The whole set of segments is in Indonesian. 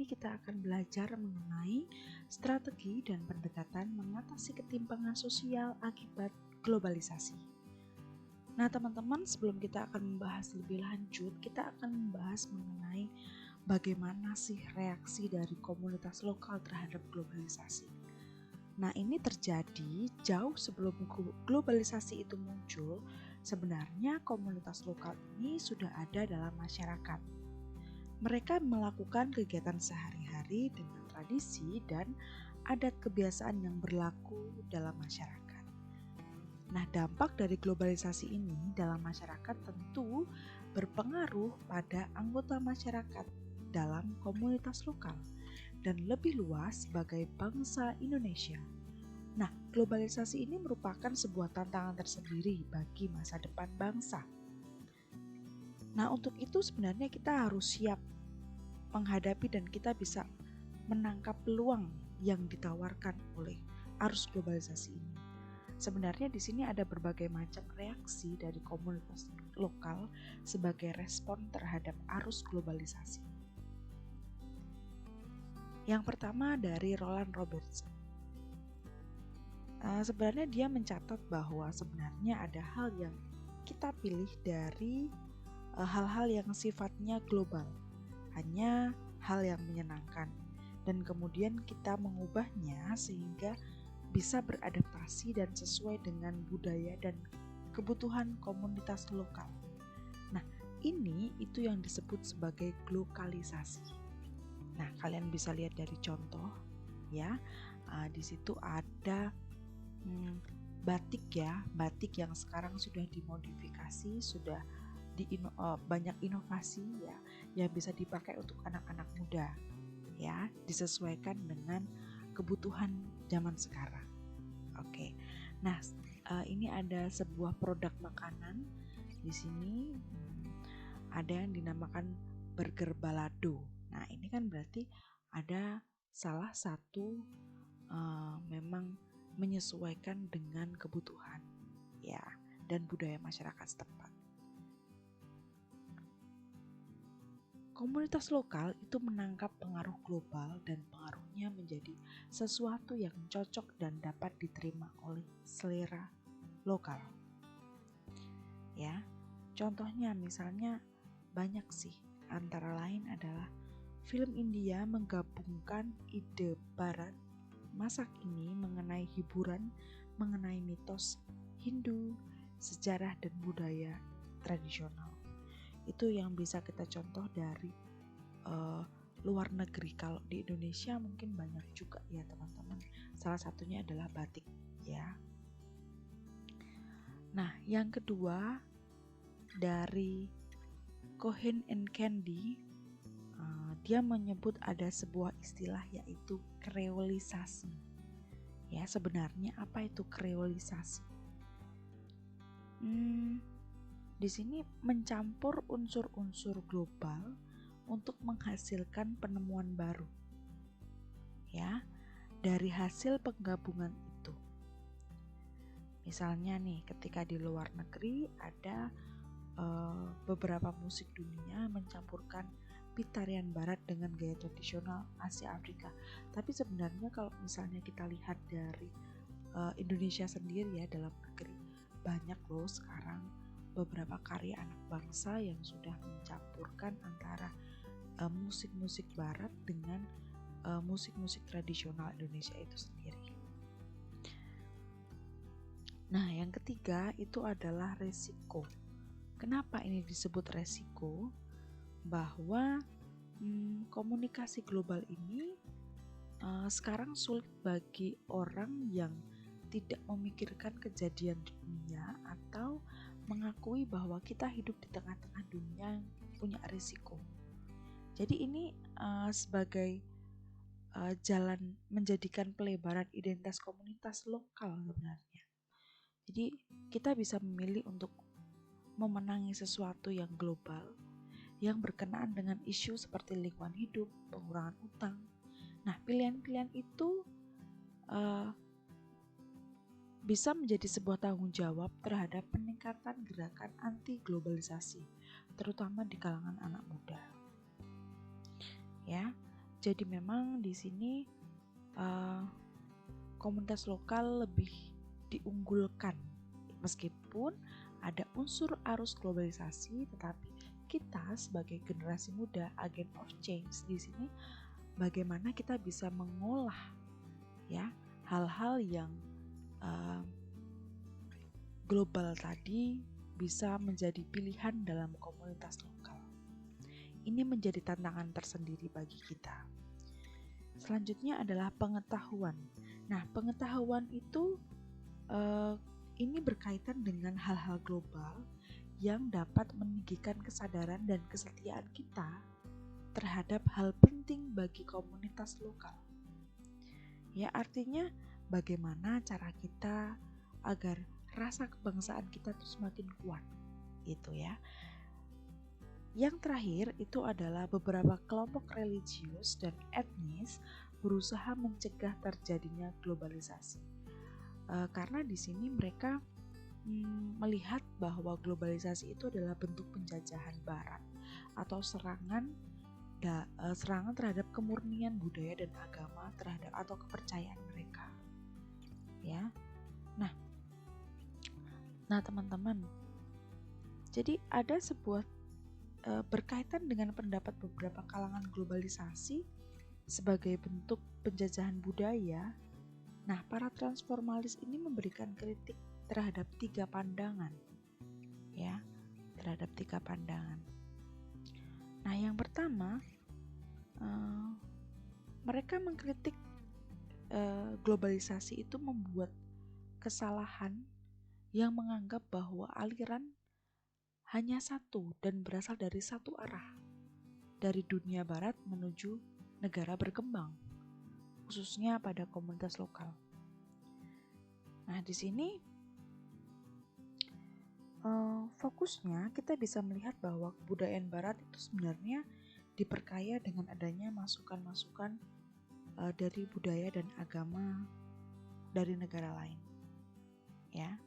ini kita akan belajar mengenai strategi dan pendekatan mengatasi ketimpangan sosial akibat globalisasi. Nah teman-teman, sebelum kita akan membahas lebih lanjut, kita akan membahas mengenai bagaimana sih reaksi dari komunitas lokal terhadap globalisasi. Nah ini terjadi jauh sebelum globalisasi itu muncul. Sebenarnya komunitas lokal ini sudah ada dalam masyarakat. Mereka melakukan kegiatan sehari-hari dengan tradisi dan adat kebiasaan yang berlaku dalam masyarakat. Nah dampak dari globalisasi ini dalam masyarakat tentu berpengaruh pada anggota masyarakat dalam komunitas lokal dan lebih luas sebagai bangsa Indonesia. Nah, globalisasi ini merupakan sebuah tantangan tersendiri bagi masa depan bangsa. Nah, untuk itu sebenarnya kita harus siap menghadapi dan kita bisa menangkap peluang yang ditawarkan oleh arus globalisasi ini. Sebenarnya di sini ada berbagai macam reaksi dari komunitas lokal sebagai respon terhadap arus globalisasi. Yang pertama dari Roland Robertson. Sebenarnya dia mencatat bahwa sebenarnya ada hal yang kita pilih dari hal-hal yang sifatnya global, hanya hal yang menyenangkan, dan kemudian kita mengubahnya sehingga bisa beradaptasi dan sesuai dengan budaya dan kebutuhan komunitas lokal. Nah, itu yang disebut sebagai globalisasi. Nah, kalian bisa lihat dari contoh ya. Di situ ada batik ya, batik yang sekarang sudah dimodifikasi, sudah banyak inovasi ya yang bisa dipakai untuk anak-anak muda ya, disesuaikan dengan kebutuhan zaman sekarang. Oke. Nah, ini ada sebuah produk makanan. Di sini ada yang dinamakan burger balado. Nah, ini kan berarti ada salah satu memang menyesuaikan dengan kebutuhan ya dan budaya masyarakat setempat. Komunitas lokal itu menangkap pengaruh global dan pengaruhnya menjadi sesuatu yang cocok dan dapat diterima oleh selera lokal. Ya, contohnya misalnya banyak sih, antara lain adalah film India menggabungkan ide barat masa kini mengenai hiburan, mengenai mitos Hindu, sejarah dan budaya tradisional. Itu yang bisa kita contoh dari luar negeri. Kalau di Indonesia mungkin banyak juga ya teman-teman. Salah satunya adalah batik ya. Nah, yang kedua dari Cohen and Candy, dia menyebut ada sebuah istilah yaitu kreolisasi. Ya, sebenarnya apa itu kreolisasi? Di sini mencampur unsur-unsur global untuk menghasilkan penemuan baru. Ya, dari hasil penggabungan itu. Misalnya nih, ketika di luar negeri ada beberapa musik dunia mencampurkan beat tarian barat dengan gaya tradisional Asia Afrika. Tapi sebenarnya kalau misalnya kita lihat dari Indonesia sendiri ya, dalam negeri banyak loh sekarang beberapa karya anak bangsa yang sudah mencampurkan antara musik-musik barat dengan musik-musik tradisional Indonesia itu sendiri. Nah, yang ketiga itu adalah resiko. Kenapa ini disebut resiko? Bahwa komunikasi global ini sekarang sulit bagi orang yang tidak memikirkan kejadian dunia atau mengakui bahwa kita hidup di tengah-tengah dunia yang punya risiko. Jadi ini sebagai jalan menjadikan pelebaran identitas komunitas lokal sebenarnya. Jadi kita bisa memilih untuk memenangi sesuatu yang global yang berkenaan dengan isu seperti lingkungan hidup, pengurangan utang. Nah, pilihan-pilihan itu bisa menjadi sebuah tanggung jawab terhadap peningkatan gerakan anti globalisasi, terutama di kalangan anak muda. Ya, Jadi memang di sini komunitas lokal lebih diunggulkan meskipun ada unsur arus globalisasi, tetapi kita sebagai generasi muda, agent of change di sini, bagaimana kita bisa mengolah ya hal-hal yang global tadi bisa menjadi pilihan dalam komunitas lokal. Ini menjadi tantangan tersendiri bagi kita. Selanjutnya adalah pengetahuan. Nah, pengetahuan itu ini berkaitan dengan hal-hal global yang dapat meninggikan kesadaran dan kesetiaan kita terhadap hal penting bagi komunitas lokal. Ya, artinya bagaimana cara kita agar rasa kebangsaan kita terus semakin kuat, gitu ya. Yang terakhir itu adalah beberapa kelompok religius dan etnis berusaha mencegah terjadinya globalisasi. Karena di sini mereka melihat bahwa globalisasi itu adalah bentuk penjajahan Barat atau serangan terhadap kemurnian budaya dan agama terhadap atau kepercayaan mereka. Ya. Nah, teman-teman. Jadi ada sebuah berkaitan dengan pendapat beberapa kalangan globalisasi sebagai bentuk penjajahan budaya. Nah, para transformalis ini memberikan kritik terhadap 3 pandangan. Ya, terhadap 3 pandangan. Nah, yang pertama, mereka mengkritik globalisasi itu membuat kesalahan yang menganggap bahwa aliran hanya satu dan berasal dari satu arah, dari dunia barat menuju negara berkembang, khususnya pada komunitas lokal. Nah, di sini fokusnya kita bisa melihat bahwa kebudayaan barat itu sebenarnya diperkaya dengan adanya masukan-masukan dari budaya dan agama dari negara lain. Ya.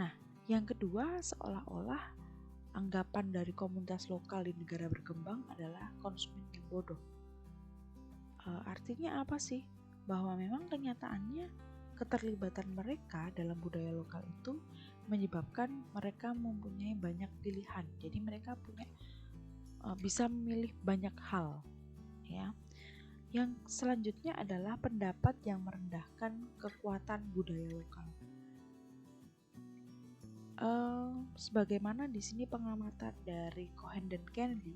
Nah, yang kedua, seolah-olah anggapan dari komunitas lokal di negara berkembang adalah konsumen yang bodoh. Artinya apa sih? Bahwa memang kenyataannya keterlibatan mereka dalam budaya lokal itu menyebabkan mereka mempunyai banyak pilihan. Jadi mereka bisa memilih banyak hal. Ya. Yang selanjutnya adalah pendapat yang merendahkan kekuatan budaya lokal. Sebagaimana di sini pengamatan dari Cohen dan Kennedy,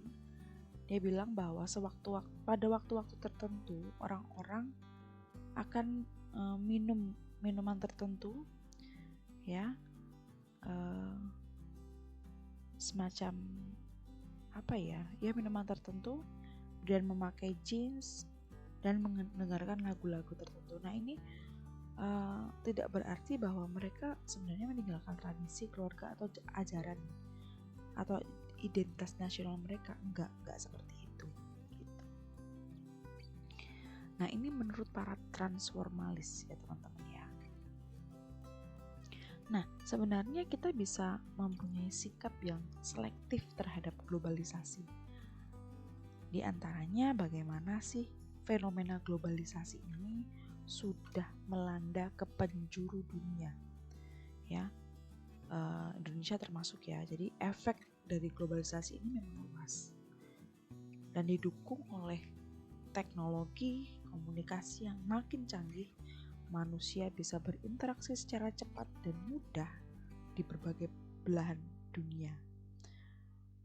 dia bilang bahwa pada waktu-waktu tertentu orang-orang akan minum minuman tertentu, ya, semacam apa ya minuman tertentu, dan memakai jeans dan mendengarkan lagu-lagu tertentu. Nah, ini tidak berarti bahwa mereka sebenarnya meninggalkan tradisi keluarga atau ajaran atau identitas nasional mereka. Enggak seperti itu gitu. Nah, ini menurut para transformalis ya teman-teman ya. Nah, sebenarnya kita bisa mempunyai sikap yang selektif terhadap globalisasi. Di antaranya bagaimana sih fenomena globalisasi ini sudah melanda ke penjuru dunia, ya. Indonesia termasuk ya. Jadi efek dari globalisasi ini memang luas dan didukung oleh teknologi komunikasi yang makin canggih. Manusia bisa berinteraksi secara cepat dan mudah di berbagai belahan dunia.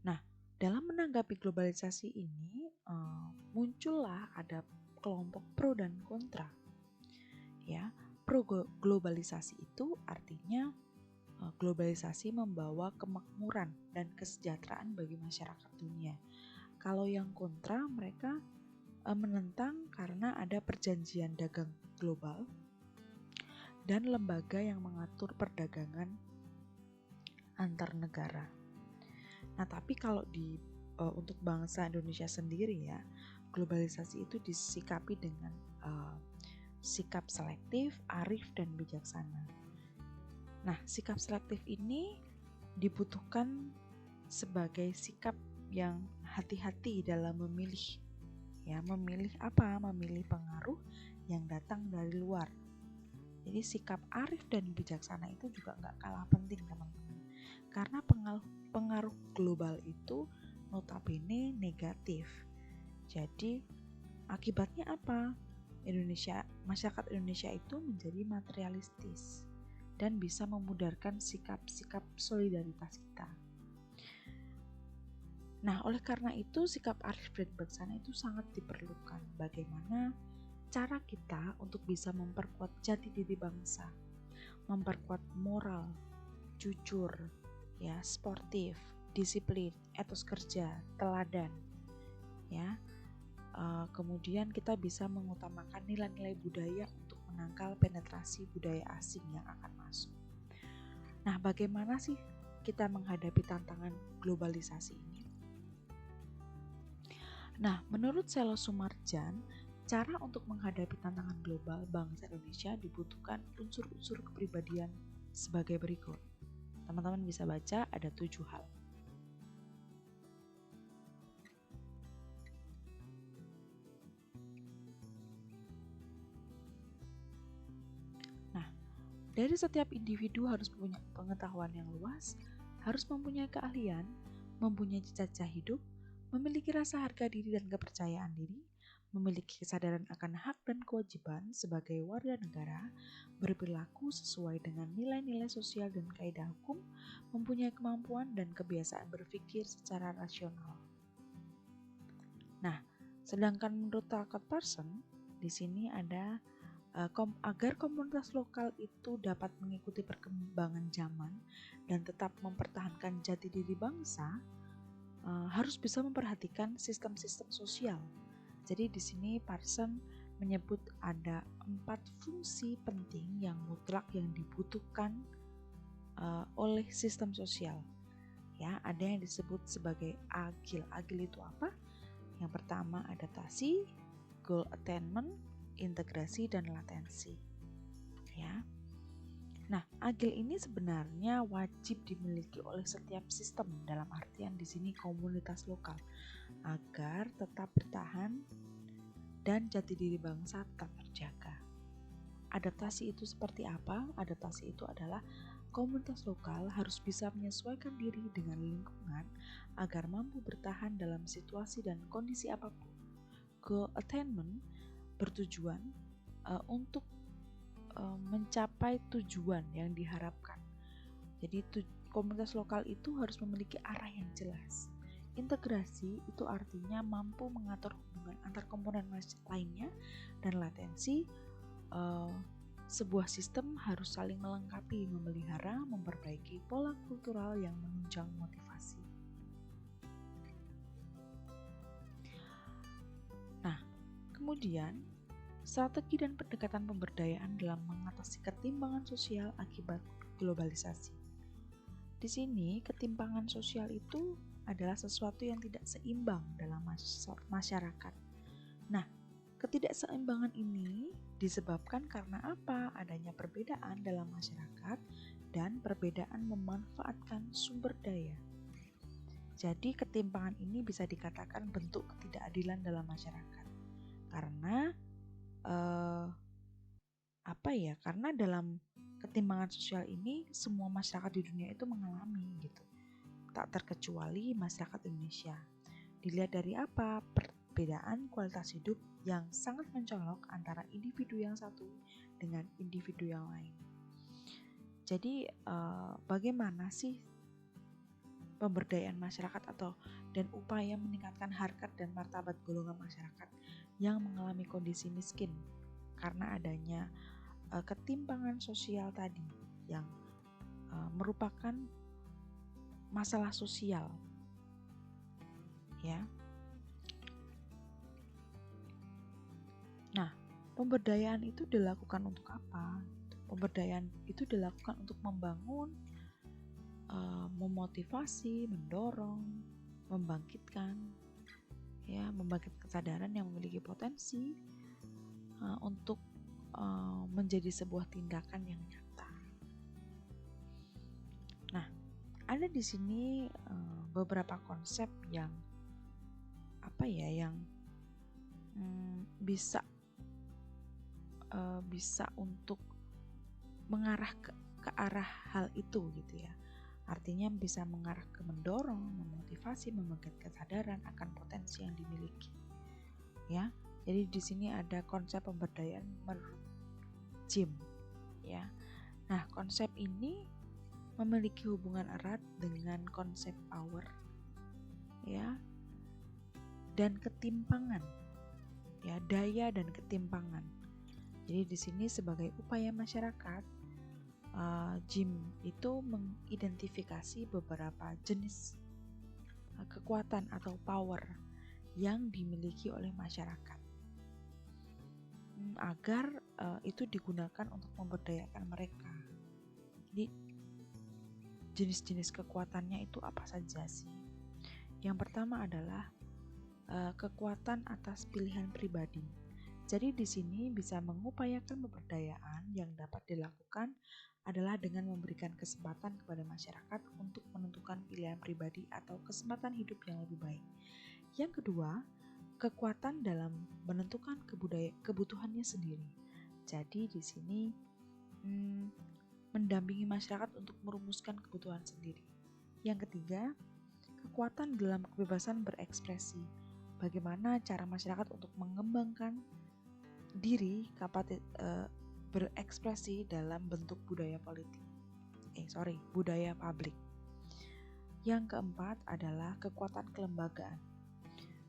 Nah, dalam menanggapi globalisasi ini muncullah ada kelompok pro dan kontra. Ya, pro globalisasi itu artinya globalisasi membawa kemakmuran dan kesejahteraan bagi masyarakat dunia. Kalau yang kontra, mereka menentang karena ada perjanjian dagang global dan lembaga yang mengatur perdagangan antar negara. Nah, tapi kalau untuk bangsa Indonesia sendiri ya, globalisasi itu disikapi dengan sikap selektif, arif, dan bijaksana. Nah, sikap selektif ini dibutuhkan sebagai sikap yang hati-hati dalam memilih, Ya, memilih apa? Memilih pengaruh yang datang dari luar. Jadi sikap arif dan bijaksana itu juga nggak kalah penting, teman-teman. Karena pengaruh global itu notabene negatif. Jadi akibatnya apa? Masyarakat Indonesia itu menjadi materialistis dan bisa memudarkan sikap-sikap solidaritas kita. Nah, oleh karena itu sikap arif dan bijaksana itu sangat diperlukan. Bagaimana cara kita untuk bisa memperkuat jati diri bangsa, memperkuat moral, jujur, ya, sportif, disiplin, etos kerja, teladan, ya. Kemudian kita bisa mengutamakan nilai-nilai budaya untuk menangkal penetrasi budaya asing yang akan masuk. Nah, bagaimana sih kita menghadapi tantangan globalisasi ini? Nah, menurut Selo Sumarjan, cara untuk menghadapi tantangan global bangsa Indonesia dibutuhkan unsur-unsur kepribadian sebagai berikut. Teman-teman bisa baca ada 7 hal. Dari setiap individu harus punya pengetahuan yang luas, harus mempunyai keahlian, mempunyai cita-cita hidup, memiliki rasa harga diri dan kepercayaan diri, memiliki kesadaran akan hak dan kewajiban sebagai warga negara, berperilaku sesuai dengan nilai-nilai sosial dan kaidah hukum, mempunyai kemampuan dan kebiasaan berpikir secara rasional. Nah, sedangkan menurut Talcott Parsons, di sini ada agar komunitas lokal itu dapat mengikuti perkembangan zaman dan tetap mempertahankan jati diri bangsa, harus bisa memperhatikan sistem-sistem sosial. Jadi di sini Parsons menyebut ada 4 fungsi penting yang mutlak yang dibutuhkan oleh sistem sosial. Ya, ada yang disebut sebagai agil. Agil itu apa? Yang pertama adaptasi, goal attainment, integrasi dan latensi. Ya. Nah, agil ini sebenarnya wajib dimiliki oleh setiap sistem, dalam artian di sini komunitas lokal, agar tetap bertahan dan jati diri bangsa tetap terjaga. Adaptasi itu seperti apa? Adaptasi itu adalah komunitas lokal harus bisa menyesuaikan diri dengan lingkungan agar mampu bertahan dalam situasi dan kondisi apapun. Goal attainment bertujuan untuk mencapai tujuan yang diharapkan. Jadi komunitas lokal itu harus memiliki arah yang jelas. Integrasi itu artinya mampu mengatur hubungan antar komponen lainnya, dan latensi sebuah sistem harus saling melengkapi, memelihara, memperbaiki pola kultural yang menunjang motivasi. Nah, kemudian strategi dan pendekatan pemberdayaan dalam mengatasi ketimpangan sosial akibat globalisasi. Di sini, ketimpangan sosial itu adalah sesuatu yang tidak seimbang dalam masyarakat. Nah, ketidakseimbangan ini disebabkan karena apa? Adanya perbedaan dalam masyarakat dan perbedaan memanfaatkan sumber daya. Jadi, ketimpangan ini bisa dikatakan bentuk ketidakadilan dalam masyarakat. Karena karena dalam ketimpangan sosial ini semua masyarakat di dunia itu mengalami gitu, tak terkecuali masyarakat Indonesia. Dilihat dari apa? Perbedaan kualitas hidup yang sangat mencolok antara individu yang satu dengan individu yang lain. Jadi bagaimana sih pemberdayaan masyarakat dan upaya meningkatkan harkat dan martabat golongan masyarakat yang mengalami kondisi miskin karena adanya ketimpangan sosial tadi yang merupakan masalah sosial, ya. Nah, pemberdayaan itu dilakukan untuk apa? Pemberdayaan itu dilakukan untuk membangun, memotivasi, mendorong, membangkitkan kesadaran yang memiliki potensi untuk menjadi sebuah tindakan yang nyata. Nah, ada di sini beberapa konsep yang bisa untuk mengarah ke arah hal itu gitu ya. Artinya bisa mengarah ke mendorong, memotivasi, membangkitkan kesadaran akan potensi yang dimiliki. Ya. Jadi di sini ada konsep pemberdayaan menurut Jim, ya. Nah, konsep ini memiliki hubungan erat dengan konsep power, ya, dan ketimpangan, ya, daya dan ketimpangan. Jadi di sini sebagai upaya masyarakat, Jim itu mengidentifikasi beberapa jenis kekuatan atau power yang dimiliki oleh masyarakat agar itu digunakan untuk memberdayakan mereka. Jadi jenis-jenis kekuatannya itu apa saja sih? Yang pertama adalah kekuatan atas pilihan pribadi. Jadi di sini bisa mengupayakan pemberdayaan yang dapat dilakukan adalah dengan memberikan kesempatan kepada masyarakat untuk menentukan pilihan pribadi atau kesempatan hidup yang lebih baik. Yang kedua, kekuatan dalam menentukan kebutuhannya sendiri. Jadi di sini mendampingi masyarakat untuk merumuskan kebutuhan sendiri. Yang ketiga, kekuatan dalam kebebasan berekspresi. Bagaimana cara masyarakat untuk mengembangkan diri berekspresi dalam bentuk budaya publik. Yang keempat adalah kekuatan kelembagaan.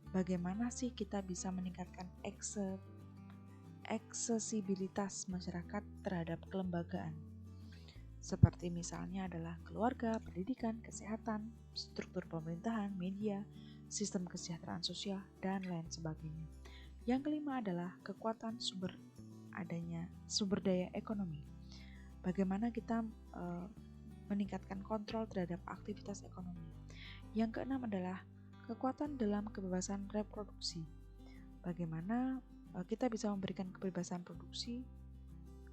Bagaimana sih kita bisa meningkatkan aksesibilitas masyarakat terhadap kelembagaan? Seperti misalnya adalah keluarga, pendidikan, kesehatan, struktur pemerintahan, media, sistem kesejahteraan sosial, dan lain sebagainya. Yang kelima adalah kekuatan sumber daya ekonomi. Bagaimana kita meningkatkan kontrol terhadap aktivitas ekonomi. Yang keenam adalah kekuatan dalam kebebasan reproduksi. Bagaimana kita bisa memberikan kebebasan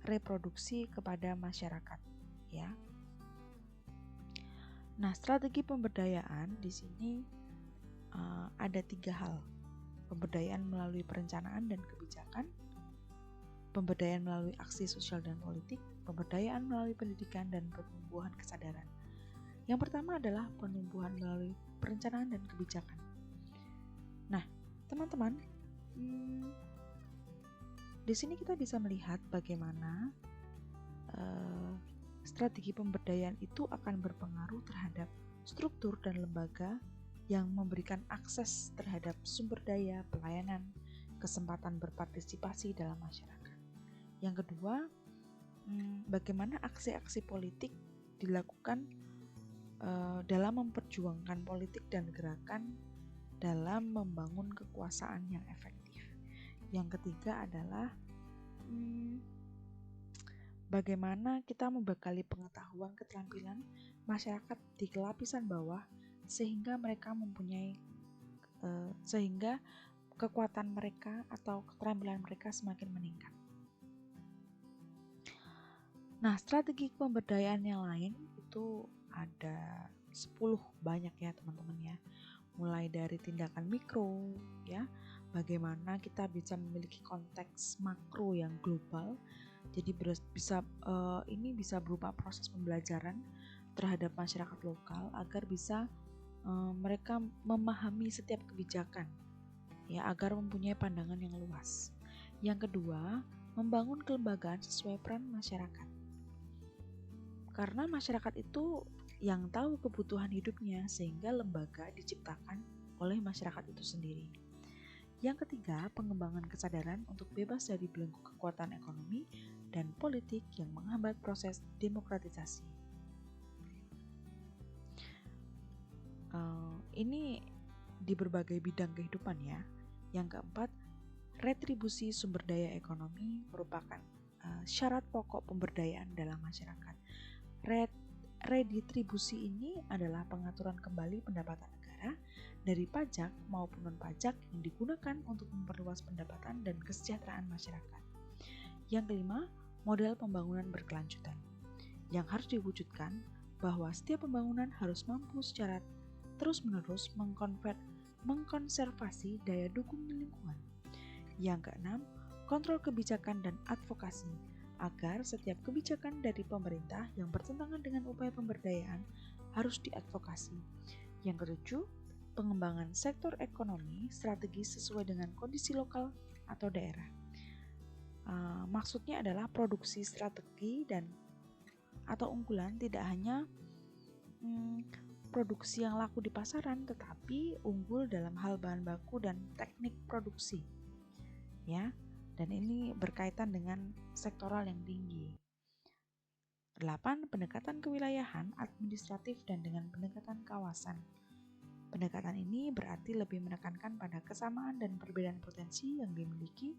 reproduksi kepada masyarakat, ya. Nah, strategi pemberdayaan di sini ada 3 hal. Pemberdayaan melalui perencanaan dan kebijakan, pemberdayaan melalui aksi sosial dan politik, pemberdayaan melalui pendidikan dan penumbuhan kesadaran. Yang pertama adalah penumbuhan melalui perencanaan dan kebijakan. Nah, teman-teman, di sini kita bisa melihat bagaimana strategi pemberdayaan itu akan berpengaruh terhadap struktur dan lembaga yang memberikan akses terhadap sumber daya, pelayanan, kesempatan berpartisipasi dalam masyarakat. Yang kedua, bagaimana aksi-aksi politik dilakukan dalam memperjuangkan politik dan gerakan dalam membangun kekuasaan yang efektif. Yang ketiga adalah bagaimana kita membekali pengetahuan keterampilan masyarakat di lapisan bawah sehingga mereka sehingga kekuatan mereka atau keterampilan mereka semakin meningkat. Nah, strategi pemberdayaan yang lain itu ada 10 banyak ya teman-teman ya. Mulai dari tindakan mikro ya, bagaimana kita bisa memiliki konteks makro yang global. Jadi ini bisa berupa proses pembelajaran terhadap masyarakat lokal agar bisa mereka memahami setiap kebijakan ya, agar mempunyai pandangan yang luas. Yang kedua, membangun kelembagaan sesuai peran masyarakat. Karena masyarakat itu yang tahu kebutuhan hidupnya, sehingga lembaga diciptakan oleh masyarakat itu sendiri. Yang ketiga, pengembangan kesadaran untuk bebas dari belenggu kekuatan ekonomi dan politik yang menghambat proses demokratisasi. Ini di berbagai bidang kehidupan ya. Yang keempat, retribusi sumber daya ekonomi merupakan syarat pokok pemberdayaan dalam masyarakat. Redistribusi ini adalah pengaturan kembali pendapatan negara dari pajak maupun non-pajak yang digunakan untuk memperluas pendapatan dan kesejahteraan masyarakat. Yang kelima, model pembangunan berkelanjutan yang harus diwujudkan bahwa setiap pembangunan harus mampu secara terus-menerus mengkonservasi daya dukung lingkungan. Yang keenam, kontrol kebijakan dan advokasi, agar setiap kebijakan dari pemerintah yang bertentangan dengan upaya pemberdayaan harus diadvokasi. Yang ketujuh, pengembangan sektor ekonomi strategis sesuai dengan kondisi lokal atau daerah. Maksudnya adalah produksi strategi dan atau unggulan tidak hanya produksi yang laku di pasaran, tetapi unggul dalam hal bahan baku dan teknik produksi. Ya, dan ini berkaitan dengan sektoral yang tinggi. 8. Pendekatan kewilayahan, administratif, dan dengan pendekatan kawasan. Pendekatan ini berarti lebih menekankan pada kesamaan dan perbedaan potensi yang dimiliki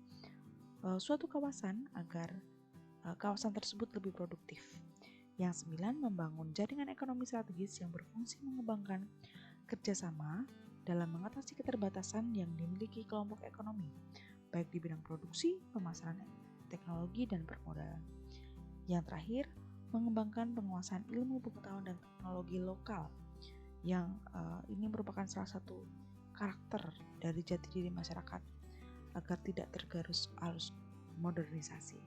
suatu kawasan agar kawasan tersebut lebih produktif. Yang 9, membangun jaringan ekonomi strategis yang berfungsi mengembangkan kerjasama dalam mengatasi keterbatasan yang dimiliki kelompok ekonomi, baik di bidang produksi, pemasaran teknologi, dan permodalan. Yang terakhir, mengembangkan penguasaan ilmu pengetahuan dan teknologi lokal, yang ini merupakan salah satu karakter dari jati diri masyarakat agar tidak tergerus arus modernisasi.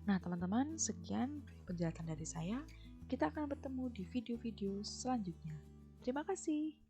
Nah teman-teman, sekian penjelasan dari saya. Kita akan bertemu di video-video selanjutnya. Terima kasih.